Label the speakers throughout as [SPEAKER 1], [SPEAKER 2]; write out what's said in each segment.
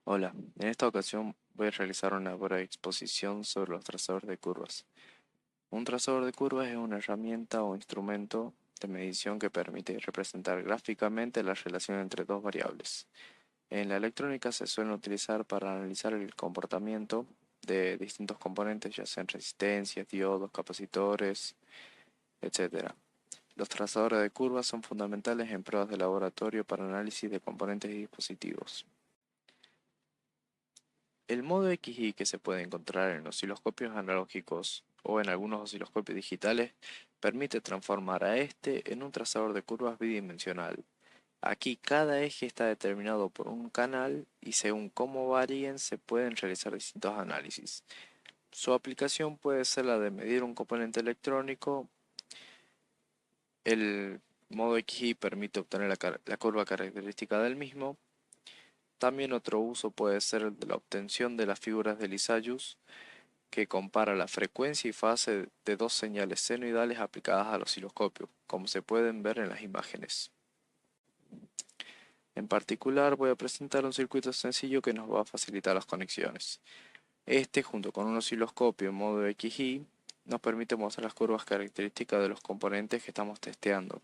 [SPEAKER 1] Hola, en esta ocasión voy a realizar una breve exposición sobre los trazadores de curvas. Un trazador de curvas es una herramienta o instrumento de medición que permite representar gráficamente la relación entre dos variables. En la electrónica se suelen utilizar para analizar el comportamiento de distintos componentes, ya sean resistencias, diodos, capacitores, etc. Los trazadores de curvas son fundamentales en pruebas de laboratorio para análisis de componentes y dispositivos. El modo XY que se puede encontrar en osciloscopios analógicos o en algunos osciloscopios digitales permite transformar a este en un trazador de curvas bidimensional. Aquí cada eje está determinado por un canal y según cómo varíen se pueden realizar distintos análisis. Su aplicación puede ser la de medir un componente electrónico. El modo XY permite obtener la curva característica del mismo. También otro uso puede ser el de la obtención de las figuras de Lisayus, que compara la frecuencia y fase de dos señales senoidales aplicadas al osciloscopio, como se pueden ver en las imágenes. En particular voy a presentar un circuito sencillo que nos va a facilitar las conexiones. Este, junto con un osciloscopio en modo XY, nos permite mostrar las curvas características de los componentes que estamos testeando.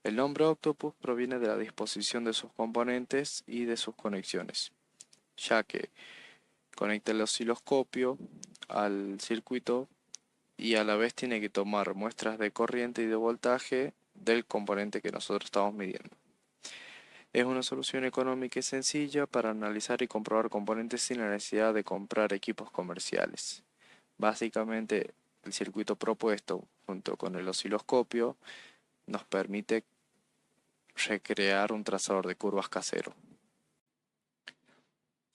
[SPEAKER 1] El nombre Octopus proviene de la disposición de sus componentes y de sus conexiones, ya que conecta el osciloscopio al circuito y a la vez tiene que tomar muestras de corriente y de voltaje del componente que nosotros estamos midiendo. Es una solución económica y sencilla para analizar y comprobar componentes sin la necesidad de comprar equipos comerciales. Básicamente, el circuito propuesto junto con el osciloscopio nos permite recrear un trazador de curvas casero.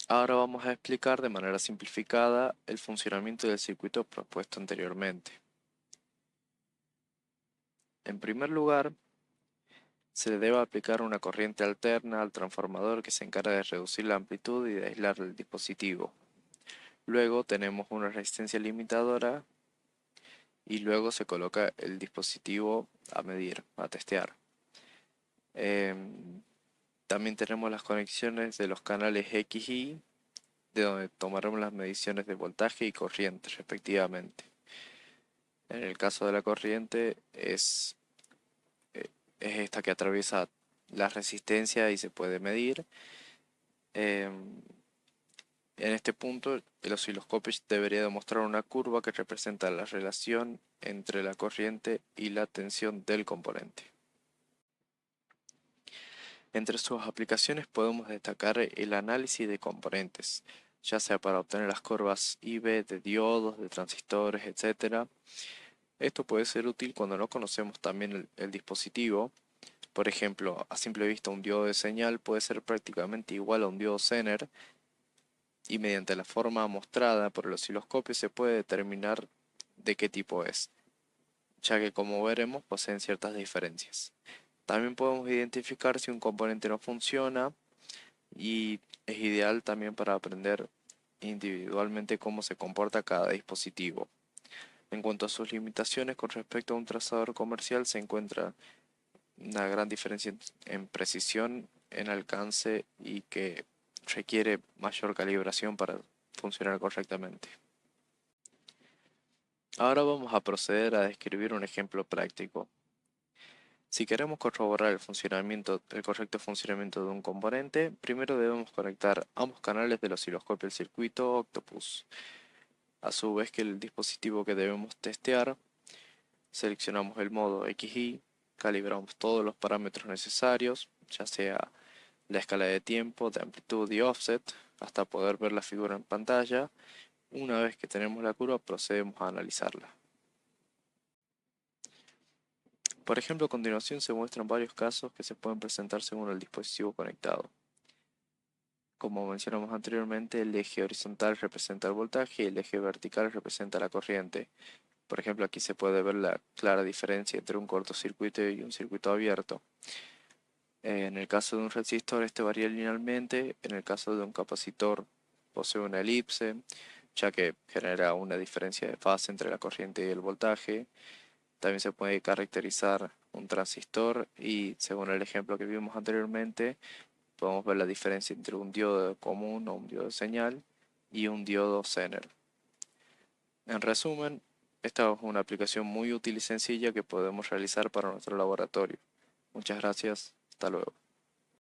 [SPEAKER 1] Ahora vamos a explicar de manera simplificada el funcionamiento del circuito propuesto anteriormente. En primer lugar, se le debe aplicar una corriente alterna al transformador que se encarga de reducir la amplitud y de aislar el dispositivo. Luego tenemos una resistencia limitadora y luego se coloca el dispositivo a medir, a testear. Em, También tenemos las conexiones de los canales X y Y, de donde tomaremos las mediciones de voltaje y corriente respectivamente. En el caso de la corriente eh, es esta que atraviesa la resistencia y se puede medir. Em, En este punto, el osciloscopio debería demostrar una curva que representa la relación entre la corriente y la tensión del componente. Entre sus aplicaciones podemos destacar el análisis de componentes, ya sea para obtener las curvas I-V de diodos, de transistores, etc. Esto puede ser útil cuando no conocemos también el dispositivo. Por ejemplo, a simple vista un diodo de señal puede ser prácticamente igual a un diodo Zener, y mediante la forma mostrada por el osciloscopio se puede determinar de qué tipo es, ya que como veremos poseen ciertas diferencias. También podemos identificar si un componente no funciona y es ideal también para aprender individualmente cómo se comporta cada dispositivo. En cuanto a sus limitaciones con respecto a un trazador comercial, se encuentra una gran diferencia en precisión, en alcance y que requiere mayor calibración para funcionar correctamente. Ahora vamos a proceder a describir un ejemplo práctico. Si queremos corroborar el correcto funcionamiento de un componente, primero debemos conectar ambos canales del osciloscopio al circuito Octopus. A su vez que el dispositivo que debemos testear, seleccionamos el modo XY, calibramos todos los parámetros necesarios, ya sea la escala de tiempo, de amplitud y offset, hasta poder ver la figura en pantalla. Una vez que tenemos la curva, procedemos a analizarla. Por ejemplo, a continuación se muestran varios casos que se pueden presentar según el dispositivo conectado. Como mencionamos anteriormente, el eje horizontal representa el voltaje y el eje vertical representa la corriente. Por ejemplo, aquí se puede ver la clara diferencia entre un cortocircuito y un circuito abierto. En el caso de un resistor, este varía linealmente. En el caso de un capacitor, posee una elipse, ya que genera una diferencia de fase entre la corriente y el voltaje. También se puede caracterizar un transistor y, según el ejemplo que vimos anteriormente, podemos ver la diferencia entre un diodo común o un diodo de señal y un diodo Zener. En resumen, esta es una aplicación muy útil y sencilla que podemos realizar para nuestro laboratorio. Muchas gracias, hasta luego.